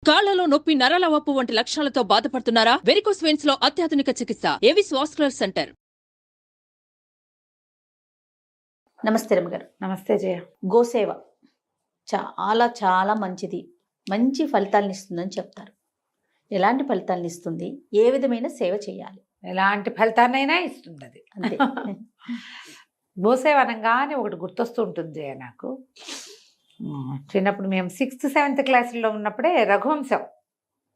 కాళ్లలో నొప్పి, నరాల వాపు వంటి లక్షణాలతో బాధపడుతున్నారా? వెరికోస్ వెయిన్స్ లో అత్యాధునిక చికిత్స ఏవిస్ వాస్కులర్ సెంటర్. నమస్తే రమగారు. నమస్తే జయ. గోసేవ చాలా చాలా మంచిది, మంచి ఫలితాలను ఇస్తుందని చెప్తారు. ఎలాంటి ఫలితాలను ఇస్తుంది? ఏ విధమైన సేవ చేయాలి? ఎలాంటి ఫలితాన్నైనా ఇస్తుంది అది. అంతే. గోసేవ అనగానే ఒకటి గుర్తొస్తూ ఉంటుంది జయ నాకు. చిన్నప్పుడు మేము 6th 7th క్లాసుల్లో ఉన్నప్పుడే రఘువంశం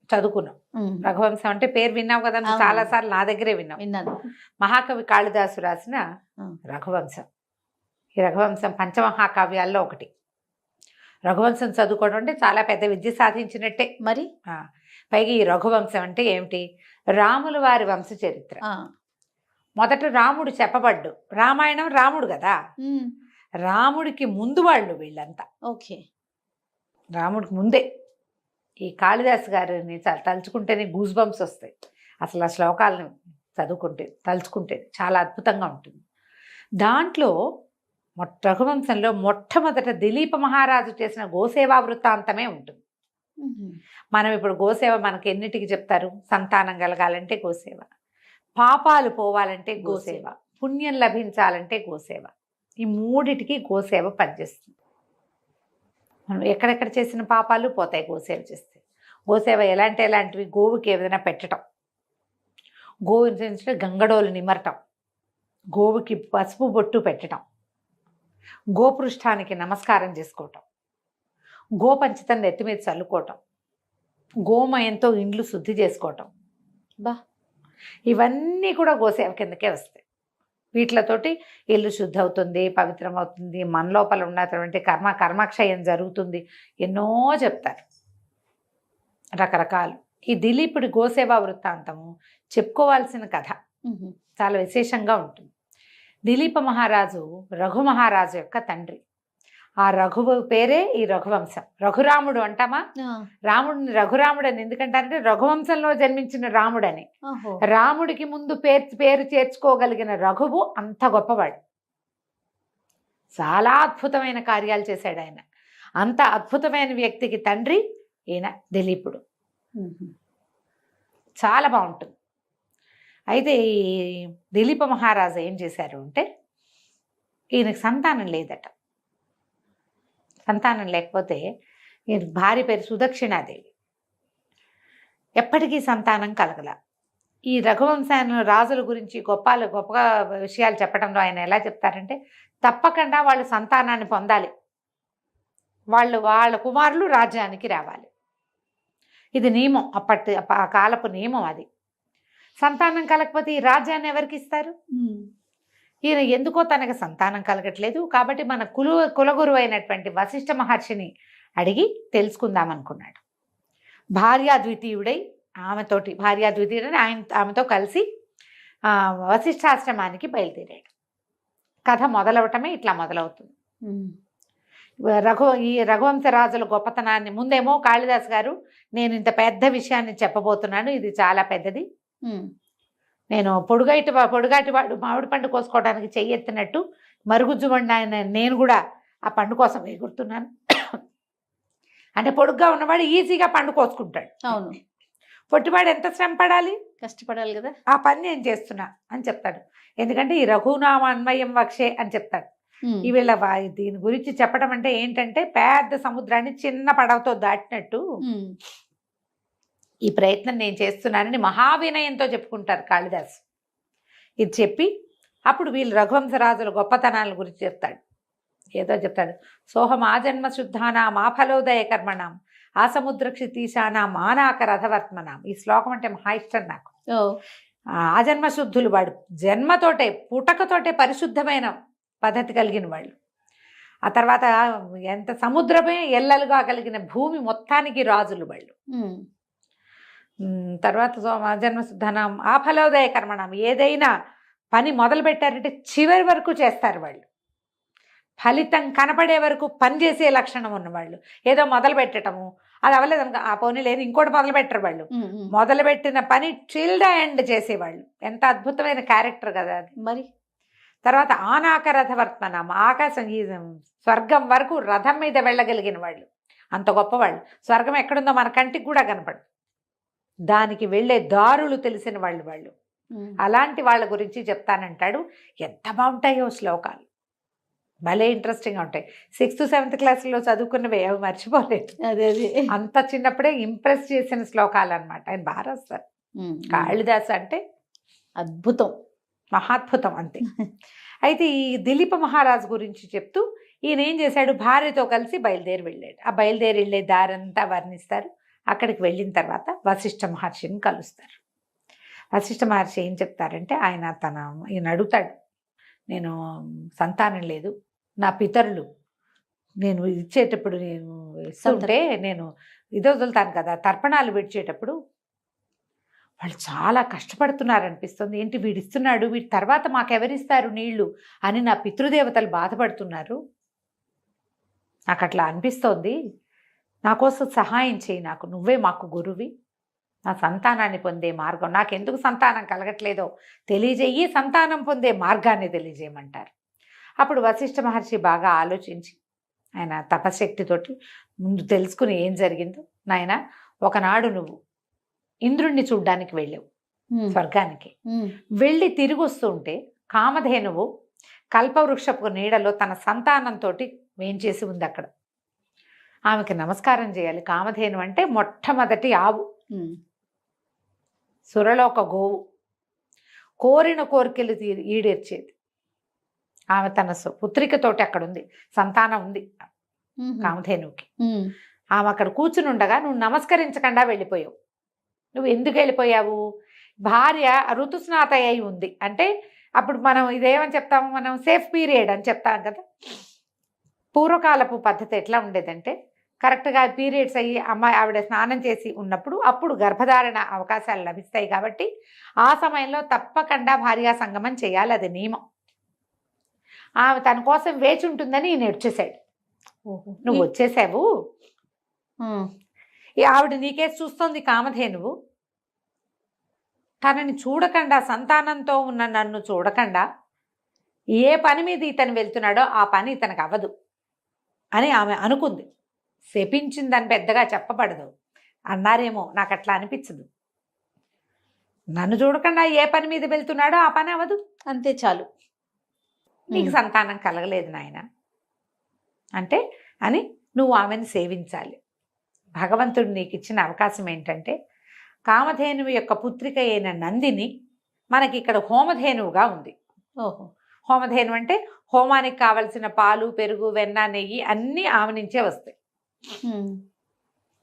చదువుకున్నాం. రఘువంశం అంటే పేరు విన్నావు కదా, నువ్వు చాలా సార్లు నా దగ్గరే విన్నాను. మహాకవి కాళిదాసు రాసిన రఘువంశం. ఈ రఘువంశం పంచమహాకావ్యాల్లో ఒకటి. రఘువంశం చదువుకోవడం అంటే చాలా పెద్ద విద్య సాధించినట్టే. మరి పైగా ఈ రఘువంశం అంటే ఏమిటి? రాముల వారి వంశ చరిత్ర. మొదట రాముడు చెప్పబడ్డు. రామాయణం రాముడు కదా, రాముడికి ముందు వాళ్ళు వీళ్ళంతా. ఓకే, రాముడికి ముందే. ఈ కాళిదాసు గారిని తలుచుకుంటేనే గూస్ బంప్స్ వస్తాయి. అసలు ఆ శ్లోకాలను తలుచుకుంటే చాలా అద్భుతంగా ఉంటుంది. దాంట్లో రఘువంశంలో మొట్టమొదట దిలీప మహారాజు చేసిన గోసేవా వృత్తాంతమే ఉంటుంది. మనం ఇప్పుడు గోసేవ మనకి ఎన్నిటికి చెప్తారు? సంతానం కలగాలంటే గోసేవ, పాపాలు పోవాలంటే గోసేవ, పుణ్యం లభించాలంటే గోసేవ. ఈ మూడిటికి గోసేవ పనిచేస్తుంది. మనం ఎక్కడెక్కడ చేసిన పాపాలు పోతాయి గోసేవ చేస్తే. గోసేవ ఎలాంటివి? గోవుకి ఏదైనా పెట్టడం, గోవు గంగడోలు నిమరటం, గోవుకి పసుపు బొట్టు పెట్టడం, గోపృష్ఠానికి నమస్కారం చేసుకోవటం, గోపంచితం నెత్తి మీద చల్లుకోవటం, గోమయంతో ఇండ్లు శుద్ధి చేసుకోవటం. ఇవన్నీ కూడా గోసేవ కిందకే వస్తాయి. వీటితోటి ఇల్లు శుద్ధి అవుతుంది, పవిత్రం అవుతుంది, మన లోపల ఉన్నటువంటి కర్మక్షయం జరుగుతుంది. ఎన్నో చెప్తారు రకరకాలు. ఈ దిలీపుడి గోసేవా వృత్తాంతము చెప్పుకోవాల్సిన కథ, చాలా విశేషంగా ఉంటుంది. దిలీప మహారాజు రఘు మహారాజు యొక్క తండ్రి. ఆ రఘువు పేరే ఈ రఘువంశం. రఘురాముడు అంటామా? రాముడిని రఘురాముడు అని ఎందుకంటారంటే రఘువంశంలో జన్మించిన రాముడని. రాముడికి ముందు పేరు చేర్చుకోగలిగిన రఘువు అంత గొప్పవాడు. చాలా అద్భుతమైన కార్యాలు చేశాడు ఆయన. అంత అద్భుతమైన వ్యక్తికి తండ్రి ఈయన దిలీపుడు. చాలా బాగుంటుంది. అయితే ఈ దిలీప మహారాజు ఏం చేశారు అంటే, ఈయనకు సంతానం లేదట. సంతానం లేకపోతే ఈయన భార్య పేరు సుదక్షిణాదేవి. ఎప్పటికీ సంతానం కలగల. ఈ రఘువంశాన్ని రాజుల గురించి గొప్పగా విషయాలు చెప్పడంలో ఆయన ఎలా చెప్తారంటే, తప్పకుండా వాళ్ళు సంతానాన్ని పొందాలి, వాళ్ళ కుమారులు రాజ్యానికి రావాలి. ఇది నియమం, ఆ కాలపు నియమం అది. సంతానం కలగకపోతే ఈ రాజ్యాన్ని ఎవరికి ఇస్తారు? ఈయన ఎందుకో తనకు సంతానం కలగట్లేదు కాబట్టి మన కులగురువు అయినటువంటి వశిష్ఠ మహర్షిని అడిగి తెలుసుకుందాం అనుకున్నాడు. భార్యాద్వితీయుడై ఆమెతో కలిసి వశిష్ఠాశ్రమానికి బయలుదేరాడు. కథ మొదలవటమే ఇట్లా మొదలవుతుంది. ఈ రఘువంశరాజుల గొప్పతనాన్ని ముందేమో కాళిదాస్ గారు, నేను ఇంత పెద్ద విషయాన్ని చెప్పబోతున్నాను, ఇది చాలా పెద్దది, నేను పొడుగాటి వాడు మామిడి పండు కోసుకోవడానికి చెయ్యెత్తినట్టు మరుగుజ్జుమండి ఆయన నేను కూడా ఆ పండు కోసం ఎగురుతున్నాను. అంటే పొడుగ్గా ఉన్నవాడు ఈజీగా పండు కోసుకుంటాడు. అవును. పొట్టివాడు ఎంత శ్రమ పడాలి, కష్టపడాలి కదా. ఆ పని నేను చేస్తున్నా అని చెప్తాడు. ఎందుకంటే ఈ రఘునామ అన్వయం వక్షే అని చెప్తాడు. ఈ వీళ్ళ దీని గురించి చెప్పడం అంటే ఏంటంటే, పెద్ద సముద్రాన్ని చిన్న పడవతో దాటినట్టు ఈ ప్రయత్నం నేను చేస్తున్నానని మహావినయంతో చెప్పుకుంటారు కాళిదాసు. ఇది చెప్పి అప్పుడు వీళ్ళు రఘువంశరాజుల గొప్పతనాల గురించి చెప్తాడు. ఏదో చెప్తాడు, సోహం ఆజన్మ శుద్ధానాం ఆఫలోదయ కర్మణాం ఆ సముద్ర క్షితీశానాం ఆనాక రథవర్త్మనాం. ఈ శ్లోకం అంటే మహా ఇష్టం నాకు. ఆజన్మ శుద్ధులు, వాడు జన్మతోటే పుటకతోటే పరిశుద్ధమైన పద్ధతి కలిగిన వాళ్ళు. ఆ తర్వాత ఎంత సముద్రమే ఎల్లలుగా కలిగిన భూమి మొత్తానికి రాజులు వాళ్ళు. తర్వాత జన్మశుద్ధనం ఆ ఫలోదయ కర్మణం, ఏదైనా పని మొదలు పెట్టారంటే చివరి వరకు చేస్తారు వాళ్ళు. ఫలితం కనపడే వరకు పనిచేసే లక్షణం ఉన్నవాళ్ళు. ఏదో మొదలు పెట్టడము, అది అవ్వలేదు అనుకో, ఆ పోనీ లేదు ఇంకోటి మొదలు పెట్టరు వాళ్ళు. మొదలుపెట్టిన పని టిల్ ద ఎండ్ చేసేవాళ్ళు. ఎంత అద్భుతమైన క్యారెక్టర్ కదా అది. మరి తర్వాత ఆనాక రథవర్త్మనం, ఆకాశం ఈ స్వర్గం వరకు రథం మీద వెళ్ళగలిగిన వాళ్ళు. అంత గొప్పవాళ్ళు. స్వర్గం ఎక్కడుందో మన కంటికి కూడా కనపడదు. దానికి వెళ్ళే దారులు తెలిసిన వాళ్ళు. అలాంటి వాళ్ళ గురించి చెప్తానంటాడు. ఎంత బాగుంటాయో శ్లోకాలు, భలే ఇంట్రెస్టింగ్గా ఉంటాయి. 6th 7th క్లాసులో చదువుకున్నవి అవి మర్చిపోలేదు. అదే అంత చిన్నప్పుడే ఇంప్రెస్ చేసిన శ్లోకాలు అనమాట. ఆయన బాగా రాస్తారు. కాళిదాసు అంటే అద్భుతం, మహాద్భుతం అంతే. అయితే ఈ దిలీప మహారాజు గురించి చెప్తూ ఈయన ఏం చేశాడు, భార్యతో కలిసి బయలుదేరి వెళ్ళాడు. ఆ బయలుదేరి వెళ్ళే దారంతా వర్ణిస్తారు. అక్కడికి వెళ్ళిన తర్వాత వశిష్ఠ మహర్షిని కలుస్తారు. వశిష్ఠ మహర్షి ఏం చెప్తారంటే, ఈయన అడుగుతాడు, నేను సంతానం లేదు, నా పితరులు నేను ఇచ్చేటప్పుడు నేను ఇస్తుంటే నేను ఇది వదులుతాను కదా, తర్పణాలు విడిచేటప్పుడు వాళ్ళు చాలా కష్టపడుతున్నారనిపిస్తుంది. ఏంటి వీడిస్తున్నాడు, వీడి తర్వాత మాకెవరిస్తారు నీళ్లు అని నా పితృదేవతలు బాధపడుతున్నారు. నాకు అట్లా అనిపిస్తోంది. నా కోసం సహాయం చేయి, నువ్వే మాకు గురువి. నా సంతానాన్ని పొందే మార్గం, నాకెందుకు సంతానం కలగట్లేదో తెలియజేయి, సంతానం పొందే మార్గాన్ని తెలియజేయమంటారు. అప్పుడు వశిష్ఠ మహర్షి బాగా ఆలోచించి ఆయన తపశక్తితోటి ముందు తెలుసుకుని ఏం జరిగిందో, నాయన ఒకనాడు నువ్వు ఇంద్రుణ్ణి చూడ్డానికి వెళ్ళావు స్వర్గానికి. వెళ్ళి తిరిగి వస్తుంటే కామధేనువు కల్పవృక్షపు నీడలో తన సంతానంతో వేంచేసి ఉంది. అక్కడ ఆమెకి నమస్కారం చేయాలి. కామధేను అంటే మొట్టమొదటి ఆవు, సురలోక గోవు, కోరిన కోరికలు ఈడేర్చేది. ఆమె తన పుత్రికతోటి అక్కడ ఉంది, సంతానం ఉంది కామధేనువుకి. ఆమె అక్కడ కూర్చుని ఉండగా నువ్వు నమస్కరించకుండా వెళ్ళిపోయావు. నువ్వు ఎందుకు వెళ్ళిపోయావు? భార్య ఋతుస్నాత అయి ఉంది అంటే అప్పుడు మనం ఇదేమని చెప్తాము, మనం సేఫ్ పీరియడ్ అని చెప్తాం కదా. పూర్వకాలపు పద్ధతి ఎట్లా ఉండేదంటే, కరెక్ట్గా పీరియడ్స్ అయ్యి ఆవిడ స్నానం చేసి ఉన్నప్పుడు అప్పుడు గర్భధారణ అవకాశాలు లభిస్తాయి. కాబట్టి ఆ సమయంలో తప్పకుండా భార్యా సంగమం చేయాలి, అది నియమం. ఆమె తన కోసం వేచి ఉంటుందని ఈయన వచ్చేసాడు. నువ్వు వచ్చేసావు, ఆవిడ నీకేసి చూస్తోంది కామధేనువు. తనని చూడకుండా, సంతానంతో ఉన్న నన్ను చూడకుండా ఏ పని మీద ఇతను వెళ్తున్నాడో ఆ పని ఇతనికి అవ్వదు అని ఆమె అనుకుంది. శపించిందని పెద్దగా చెప్పబడదు అన్నారేమో, నాకు అట్లా అనిపించదు. నన్ను చూడకుండా ఏ పని మీద వెళ్తున్నాడో ఆ పని అవ్వదు, అంతే చాలు. నీకు సంతానం కలగలేదు నాయన అంటే అని నువ్వు ఆమెను సేవించాలి. భగవంతుడు నీకు ఇచ్చిన అవకాశం ఏంటంటే, కామధేనువు యొక్క పుత్రిక అయిన నందిని మనకి ఇక్కడ హోమధేనువుగా ఉంది. ఓహో, హోమధేను అంటే హోమానికి కావలసిన పాలు, పెరుగు, వెన్న, నెయ్యి అన్నీ ఆమె నుంచే వస్తాయి.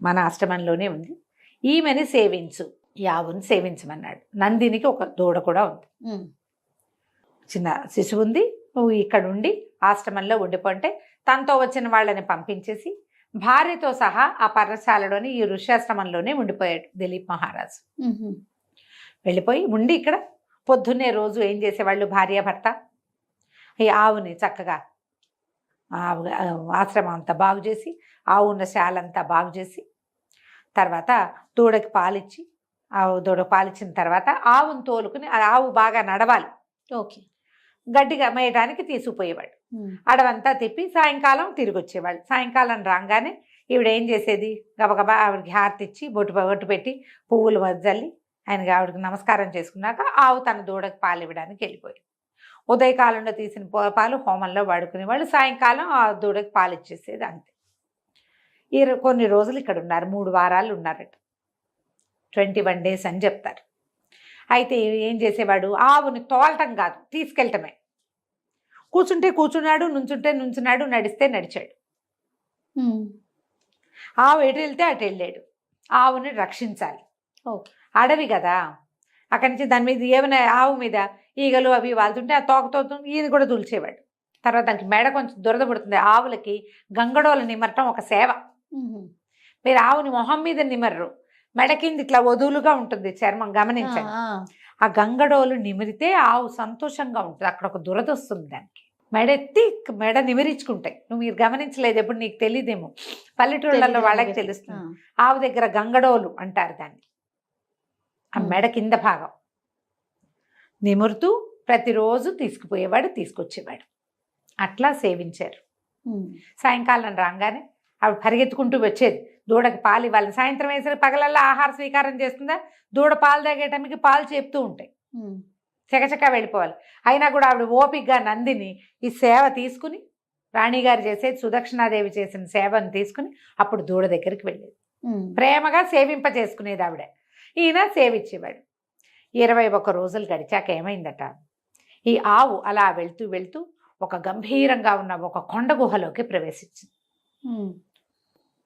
మన ఆశ్రమంలోనే ఉంది. ఈమెని సేవించు, యావుని సేవించమన్నాడు. నందినికి ఒక దూడ కూడా ఉంది, చిన్న శిశువు ఉంది. నువ్వు ఇక్కడ ఉండి ఆశ్రమంలో ఉండిపోంటే తనతో వచ్చిన వాళ్ళని పంపించేసి భార్యతో సహా ఆ పర్ణశాలలోని ఈ ఋష్యాశ్రమంలోనే ఉండిపోయాడు దిలీప్ మహారాజు. వెళ్ళిపోయి ఉండి ఇక్కడ పొద్దున్నే రోజు ఏం చేసేవాళ్ళు, భార్యాభర్త ఈ ఆవుని చక్కగా ఆశ్రమం అంతా బాగు చేసి, ఆవు ఉన్న శాల అంతా బాగు చేసి, తర్వాత దూడకి పాలిచ్చి, దూడకి పాలిచ్చిన తర్వాత ఆవును తోలుకుని, ఆవు బాగా నడవాలి, ఓకే, గడ్డిగా మేయడానికి తీసుకుపోయేవాడు. అడవంతా తిప్పి సాయంకాలం తిరిగి వచ్చేవాళ్ళు. సాయంకాలం రాగానే ఈవిడ ఏం చేసేది, గబగబా ఆవిడకి హారతి ఇచ్చి బొట్టు పెట్టి పువ్వులు వద్దల్లి ఆయనకి ఆవిడకి నమస్కారం చేసుకున్నాక ఆవు తన దూడకి పాలు ఇవ్వడానికి వెళ్ళిపోయింది. ఉదయకాలంలో తీసిన పాలు హోమంలో వాడుకునేవాళ్ళు, సాయంకాలం ఆ దూడకి పాలు ఇచ్చేసేది, అంతే. కొన్ని రోజులు ఇక్కడ ఉన్నారు, 3 వారాలు ఉన్నారట. 21 days అని చెప్తారు. అయితే ఏం చేసేవాడు, ఆవుని తోలటం కాదు, తీసుకెళ్ళటమే. కూర్చుంటే కూర్చున్నాడు, నుంచుంటే నుంచున్నాడు, నడిస్తే నడిచాడు. ఆవు ఎటు వెళ్తే అటు వెళ్ళాడు. ఆవుని రక్షించాలి, అడవి కదా. అక్కడి నుంచి దాని మీద ఏమైనా ఆవు మీద ఈగలు అవి వాళ్తుంటే ఆ తోకతో ఈయన కూడా తులిచేవాడు. తర్వాత దానికి మెడ కొంచెం దురద పడుతుంది. ఆవులకి గంగడోలు నిమరటం ఒక సేవ. మీరు ఆవుని మొహం మీద నిమర్రు, మెడ కింద ఇట్లా వదులుగా ఉంటుంది చర్మం, గమనించండి. ఆ గంగడోలు నిమిరితే ఆవు సంతోషంగా ఉంటుంది. అక్కడ ఒక దురద వస్తుంది దానికి. మెడ నిమిరించుకుంటాయి. మీరు గమనించలేదు, ఎప్పుడు నీకు తెలియదేమో, పల్లెటూళ్ళల్లో వాళ్ళకి తెలుస్తుంది. ఆవు దగ్గర గంగడోలు అంటారు దాన్ని. ఆ మెడ కింద భాగం నిమురుతూ ప్రతిరోజు తీసుకుపోయేవాడు, తీసుకొచ్చేవాడు. అట్లా సేవించారు. సాయంకాలం రాగానే ఆవిడ పరిగెత్తుకుంటూ వచ్చేది దూడకి పాలు ఇవ్వాలి. సాయంత్రం వేసరికి పగలల్లా ఆహార స్వీకారం చేస్తుందా, దూడ పాలు తాగేటమికి పాలు చెప్తూ ఉంటాయి, చకచకా వెళ్ళిపోవాలి. అయినా కూడా ఆవిడ ఓపికగా నందిని ఈ సేవ తీసుకుని, రాణిగారు చేసేది సుదక్షిణాదేవి చేసిన సేవను తీసుకుని అప్పుడు దూడ దగ్గరికి వెళ్ళేది. ప్రేమగా సేవింప చేసుకునేది ఆవిడ. ఈయన సేవించేవాడు. 21 రోజులు గడిచాక ఏమైందట, ఈ ఆవు అలా వెళ్తూ వెళ్తూ ఒక గంభీరంగా ఉన్న ఒక కొండ గుహలోకి ప్రవేశించింది.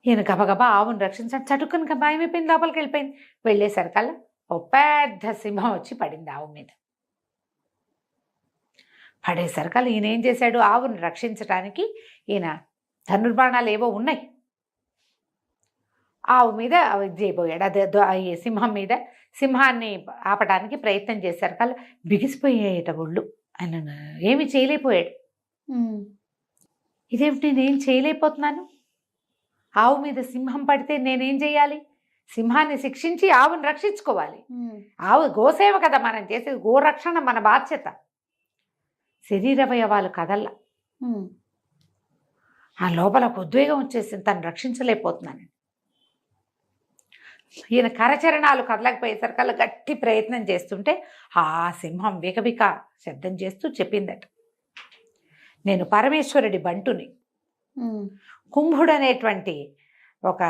ఈయన గబగబా ఆవును రక్షించాడు. చటుక్కుని భయమైపోయింది, లోపలికి వెళ్ళిపోయింది. వెళ్ళేసరికల్లా ఓ పెద్ద సింహం వచ్చి పడింది ఆవు మీద. పడేసరికల్లా ఈయన ఏం చేశాడు, ఆవును రక్షించడానికి ఈయన ధనుర్బాణాలు ఏవో ఉన్నాయి, ఆవు మీద చేయబోయాడు. అదే ఈ సింహం మీద, సింహాన్ని ఆపడానికి ప్రయత్నం చేశారు. కల్లా బిగిసిపోయేట ఒళ్ళు. ఆయన ఏమి చేయలేకపోయాడు. ఇదేమిటి, నేనేం చేయలేకపోతున్నాను, ఆవు మీద సింహం పడితే నేనేం చేయాలి, సింహాన్ని శిక్షించి ఆవును రక్షించుకోవాలి. ఆవు గోసేవ కదా మనం చేసేది, గోరక్షణ మన బాధ్యత. శరీరవయవాలు కదల్లా. ఆ లోపల ఒక ఉద్వేగం వచ్చేసింది, తను రక్షించలేకపోతున్నాను. ఈయన కరచరణాలు కదలకపోయేసరికల్లా గట్టి ప్రయత్నం చేస్తుంటే ఆ సింహం వికవిక శబ్దం చేస్తూ చెప్పిందట, నేను పరమేశ్వరుడి బంటుని, కుంభుడు అనేటువంటి ఒక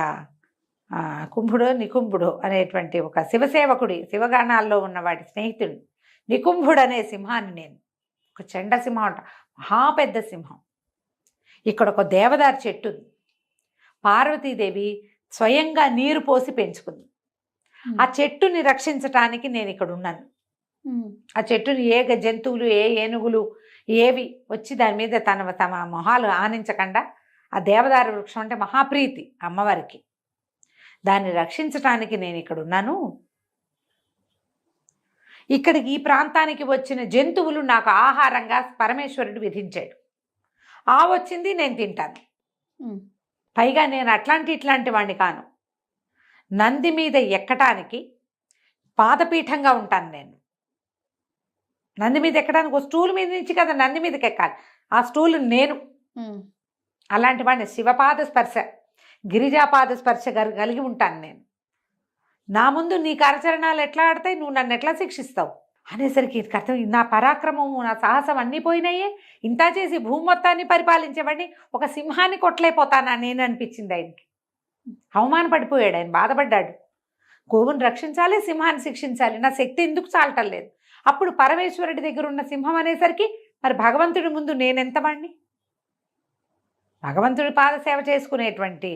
కుంభుడు నికుంభుడు అనేటువంటి ఒక శివసేవకుడి, శివగాణాల్లో ఉన్న వాడి స్నేహితుడు నికుంభుడు అనే సింహాన్ని నేను. ఒక చెండ సింహం అంట, మహాపెద్ద సింహం. ఇక్కడ ఒక దేవదారు చెట్టు ఉంది, పార్వతీదేవి స్వయంగా నీరు పోసి పెంచుకుంది. ఆ చెట్టుని రక్షించటానికి నేను ఇక్కడ ఉన్నాను. ఆ చెట్టుని ఏ జంతువులు, ఏ ఏనుగులు ఏవి వచ్చి దాని మీద తమ మొహాలు ఆనించకుండా, ఆ దేవదారు వృక్షం అంటే మహాప్రీతి అమ్మవారికి, దాన్ని రక్షించటానికి నేను ఇక్కడ ఉన్నాను. ఇక్కడికి ఈ ప్రాంతానికి వచ్చిన జంతువులు నాకు ఆహారంగా పరమేశ్వరుడు విధించాడు. ఆవు వచ్చింది నేను తింటాను. పైగా నేను ఇట్లాంటి వాడిని కాను, నంది మీద ఎక్కటానికి పాదపీఠంగా ఉంటాను నేను. నంది మీద ఎక్కడానికి ఒక స్టూల్ మీద నుంచి కదా నంది మీదకి ఎక్కాలి, ఆ స్టూల్ నేను. అలాంటి వాడిని శివపాద స్పర్శ, గిరిజాపాద స్పర్శ కలిగి ఉంటాను నేను. నా ముందు నీ కరచరణాలు ఎట్లా ఆడతాయి, నువ్వు నన్ను ఎట్లా శిక్షిస్తావు అనేసరికి అర్థం, నా పరాక్రమము నా సాహసం అన్నీ పోయినాయే, ఇంత చేసి భూమి మొత్తాన్ని పరిపాలించేవాడిని ఒక సింహాన్ని కొట్టలేకపోతానా నేను అనిపించింది ఆయనకి. అవమానపడిపోయాడు ఆయన, బాధపడ్డాడు. గోవును రక్షించాలి, సింహాన్ని శిక్షించాలి, నా శక్తి ఎందుకు చాలటం లేదు. అప్పుడు పరమేశ్వరుడి దగ్గర ఉన్న సింహం అనేసరికి మరి భగవంతుడి ముందు నేనెంత వాడిని, భగవంతుడి పాదసేవ చేసుకునేటువంటి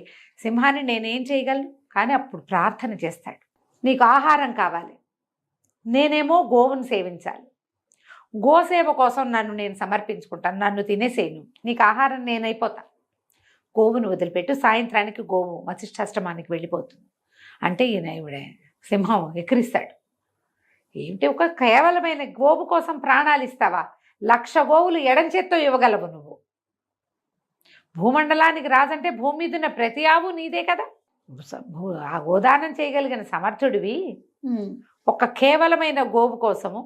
సింహాన్ని నేనేం చేయగలను. కానీ అప్పుడు ప్రార్థన చేస్తాడు, నీకు ఆహారం కావాలి, నేనేమో గోవును సేవించాలి, గోసేవ కోసం నన్ను నేను సమర్పించుకుంటాను, నన్ను తినేసేను, నీకు ఆహారం నేనైపోతా, గోవును వదిలిపెట్టు. సాయంత్రానికి గోవు వశిష్ఠాశ్రమానికి వెళ్ళిపోతుంది. అంటే ఈయన సింహం ఎక్కిరిస్తాడు, ఏమిటి ఒక కేవలమైన గోవు కోసం ప్రాణాలు ఇస్తావా, 1,00,000 గోవులు ఎడం చేత్తో ఇవ్వగలవు నువ్వు. భూమండలానికి రాజంటే భూమి మీద ఉన్న ప్రతి ఆవు నీదే కదా, ఆ గోదానం చేయగలిగిన సమర్థుడివి. ఒక కేవలమైన గోవు కోసము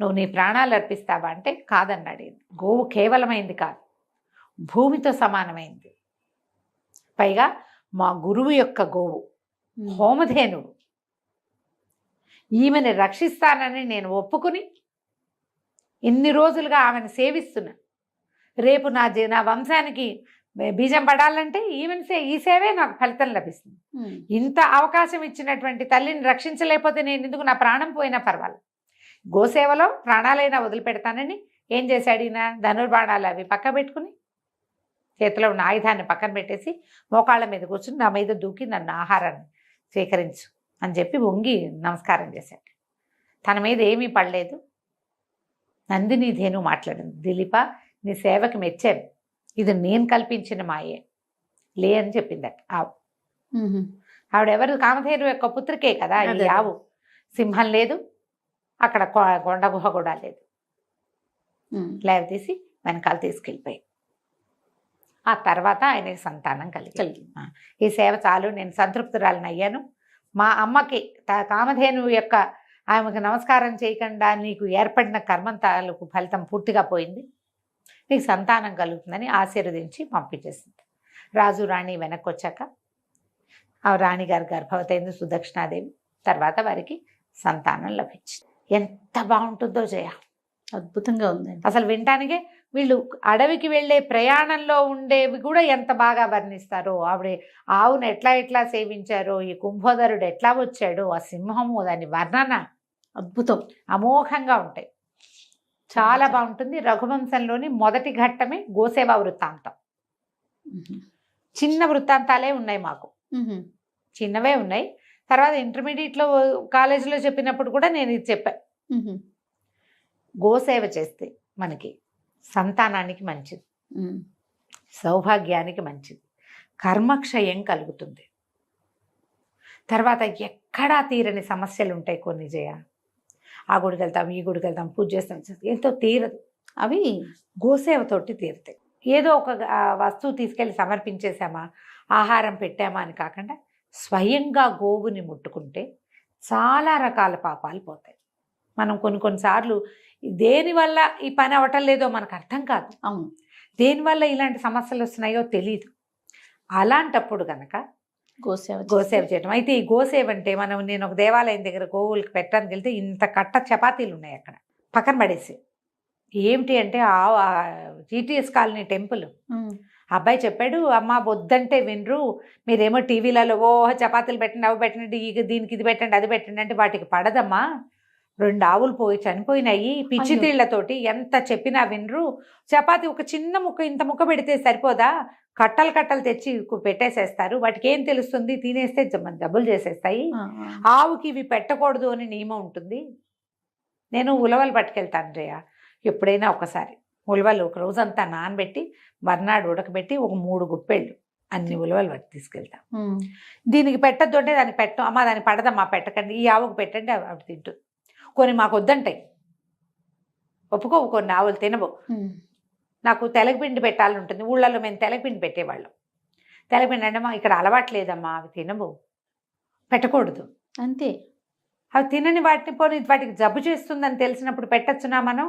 నువ్వు నీ ప్రాణాలు అర్పిస్తావా అంటే కాదన్నాడు. గోవు కేవలమైంది కాదు, భూమితో సమానమైంది. పైగా మా గురువు యొక్క గోవు, హోమధేనువు. ఈమెను రక్షిస్తానని నేను ఒప్పుకుని ఇన్ని రోజులుగా ఆమెను సేవిస్తున్నా. రేపు నా వంశానికి బీజం పడాలంటే ఈ సేవే నాకు ఫలితం లభిస్తుంది. ఇంత అవకాశం ఇచ్చినటువంటి తల్లిని రక్షించలేకపోతే నేను ఎందుకు, నా ప్రాణం పోయినా పర్వాలేదు, గోసేవలో ప్రాణాలైనా వదిలిపెడతానని ఏం చేశాడు ఈయన, ధనుర్బాణాలు అవి పక్క పెట్టుకుని చేతిలో ఉన్న ఆయుధాన్ని పక్కన పెట్టేసి మోకాళ్ళ మీద కూర్చుని నా మీద దూకి నన్ను ఆహారాన్ని స్వీకరించు అని చెప్పి వంగి నమస్కారం చేశాడు. తన మీద ఏమీ పడలేదు. నందిని ధేను మాట్లాడింది, దిలీప నీ సేవకి మెచ్చాను, ఇది నేను కల్పించిన మాయే లే అని చెప్పిందట ఆవు. ఆవిడెవరు, కామధేను యొక్క పుత్రికే కదా ఈ ఆవు. సింహం లేదు అక్కడ, కొండ గుహ కూడా లేదు. లేవతీసి వెనకాల తీసుకెళ్ళిపోయి ఆ తర్వాత ఆయనకి సంతానం కలిగింది. ఈ సేవ చాలు, నేను సంతృప్తురాలని అయ్యాను. మా అమ్మకి కామధేను యొక్క ఆమెకు నమస్కారం చేయకుండా నీకు ఏర్పడిన కర్మంతాలకు ఫలితం పూర్తిగా పోయింది, నీకు సంతానం కలుగుతుందని ఆశీర్వదించి పంపించేసింది. రాజు రాణి వెనక్కి వచ్చాక ఆ రాణిగారి గర్భవతి అయింది సుదక్షిణాదేవి. తర్వాత వారికి సంతానం లభించింది. ఎంత బాగుంటుందో జయ, అద్భుతంగా ఉందండి. అసలు వినటానికే వీళ్ళు అడవికి వెళ్ళే ప్రయాణంలో ఉండేవి కూడా ఎంత బాగా వర్ణిస్తారో. ఆవిడ ఆవును ఎట్లా ఎట్లా సేవించారో, ఈ కుంభోదరుడు ఎట్లా వచ్చాడో, ఆ సింహము, దాని వర్ణన అద్భుతం. అమోఘంగా ఉంటాయి. చాలా బాగుంటుంది. రఘువంశంలోని మొదటి ఘట్టమే గోసేవ వృత్తాంతం. చిన్న వృత్తాంతాలే ఉన్నాయి మాకు, చిన్నవే ఉన్నాయి. తర్వాత ఇంటర్మీడియట్లో కాలేజీలో చెప్పినప్పుడు కూడా నేను ఇది చెప్పాను. గోసేవ చేస్తే మనకి సంతానానికి మంచిది, సౌభాగ్యానికి మంచిది, కర్మక్షయం కలుగుతుంది. తర్వాత ఎక్కడా తీరని సమస్యలు ఉంటాయి కొన్ని జయ. ఆ గుడికి వెళ్తాం, ఈ గుడికి వెళ్తాం, పూజ చేస్తాం, ఎంతో తీరదు. అవి గోసేవతోటి తీరుతాయి. ఏదో ఒక వస్తువు తీసుకెళ్ళి సమర్పించేసామా, ఆహారం పెట్టామా అని కాకుండా స్వయంగా గోవుని ముట్టుకుంటే చాలా రకాల పాపాలు పోతాయి. మనం కొన్నిసార్లు దేనివల్ల ఈ పని అవ్వటం లేదో మనకు అర్థం కాదు. అవును, దేనివల్ల ఇలాంటి సమస్యలు వస్తున్నాయో తెలియదు. అలాంటప్పుడు కనుక గోసేవ చేయడం. అయితే ఈ గోసేవ అంటే నేను ఒక దేవాలయం దగ్గర గోవులకి పెట్టడానికి వెళ్తే ఇంత కట్ట చపాతీలు ఉన్నాయి అక్కడ పక్కన పడేసి. ఏమిటి అంటే జీటీఎస్ కాలనీ టెంపుల్. అబ్బాయి చెప్పాడు, అమ్మ వద్దంటే వినరు, మీరేమో టీవీలలో చపాతీలు పెట్టండి, అవి పెట్టండి, దీనికి ఇది పెట్టండి, అది పెట్టండి అంటే వాటికి పడదమ్మా. 2 ఆవులు చనిపోయినాయి పిచ్చి తీళ్లతోటి, ఎంత చెప్పినా వినరు. చపాతీ ఒక చిన్న ముక్క, ఇంత ముక్క పెడితే సరిపోదా, కట్టలు కట్టలు తెచ్చి పెట్టేసేస్తారు, వాటికి ఏం తెలుస్తుంది, తినేస్తే జబ్బులు చేసేస్తాయి. ఆవుకి ఇవి పెట్టకూడదు అని నియమం ఉంటుంది. నేను ఉలవలు పట్టుకెళ్తాను జయ ఎప్పుడైనా ఒకసారి. ఉలవలు ఒక రోజంతా నానబెట్టి మర్నాడు ఉడకబెట్టి ఒక 3 గుప్పెళ్ళు అన్ని ఉలవలు పట్టి తీసుకెళ్తాం. దీనికి పెట్టద్దు అంటే దానికి పెట్టం, అమ్మ దానికి పడదమ్మా పెట్టకండి, ఈ ఆవుకు పెట్టండి, అవి తింటుంది. కొన్ని మాకు వద్దంటాయి, ఒప్పుకోవు, కొన్ని ఆవులు తినవు. నాకు తెలగపిండి పెట్టాలని ఉంటుంది. ఊళ్ళల్లో మేము తెలగపిండి పెట్టేవాళ్ళం. తెలగపిండి అంటే ఇక్కడ అలవాట్లేదమ్మా, అవి తినవు, పెట్టకూడదు అంతే. అవి తినని వాటిని పోనీ వాటికి జబ్బు చేస్తుందని తెలిసినప్పుడు పెట్టచ్చునా మనం?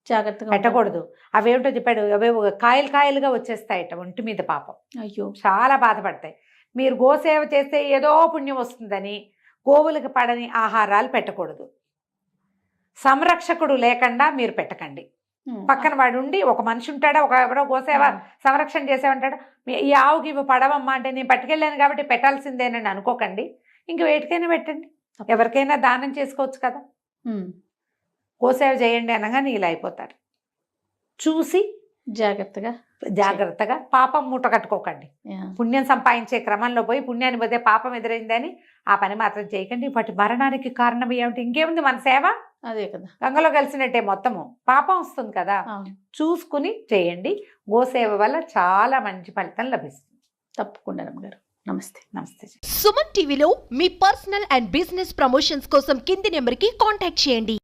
జాగ్రత్తగా పెట్టకూడదు. అవేమిటో చెప్పాడు, అవేవో కాయలు కాయలుగా వచ్చేస్తాయట ఒంటి మీద, పాపం. అయ్యో, చాలా బాధపడతాయి. మీరు గోసేవ చేస్తే ఏదో పుణ్యం వస్తుందని గోవులకు పడని ఆహారాలు పెట్టకూడదు. సంరక్షకుడు లేకుండా మీరు పెట్టకండి. పక్కన వాడు ఉండి, ఒక మనిషి ఉంటాడా, ఎవరో గోసేవ సంరక్షణ చేసేవంటాడా, ఈ ఆవుకి ఇవి పడవమ్మా అంటే నేను పట్టుకెళ్ళాను కాబట్టి పెట్టాల్సిందేనని అనుకోకండి. ఇంక వేటికైనా పెట్టండి, ఎవరికైనా దానం చేసుకోవచ్చు కదా. గోసేవ చేయండి అనగానే ఇలా అయిపోతారు. చూసి జాగ్రత్తగా పాపం మూట కట్టుకోకండి. పుణ్యం సంపాదించే క్రమంలో పోయి పుణ్యాన్ని పోతే పాపం ఎదురైందని ఆ పని మాత్రం చేయకండి. వాటి మరణానికి కారణం ఏమిటి? ఇంకేముంది, మన సేవ అదే కదా, గంగలో కలిసినట్టే, మొత్తము పాపం వస్తుంది కదా. చూసుకుని చేయండి. గోసేవ వల్ల చాలా మంచి ఫలితం లభిస్తుంది. తప్పకుండా రమ్మగారు. నమస్తే. నమస్తే. సుమన్ టీవీలో మీ పర్సనల్ అండ్ బిజినెస్ ప్రమోషన్స్ కోసం కింది నెంబర్కి కాంటాక్ట్ చేయండి.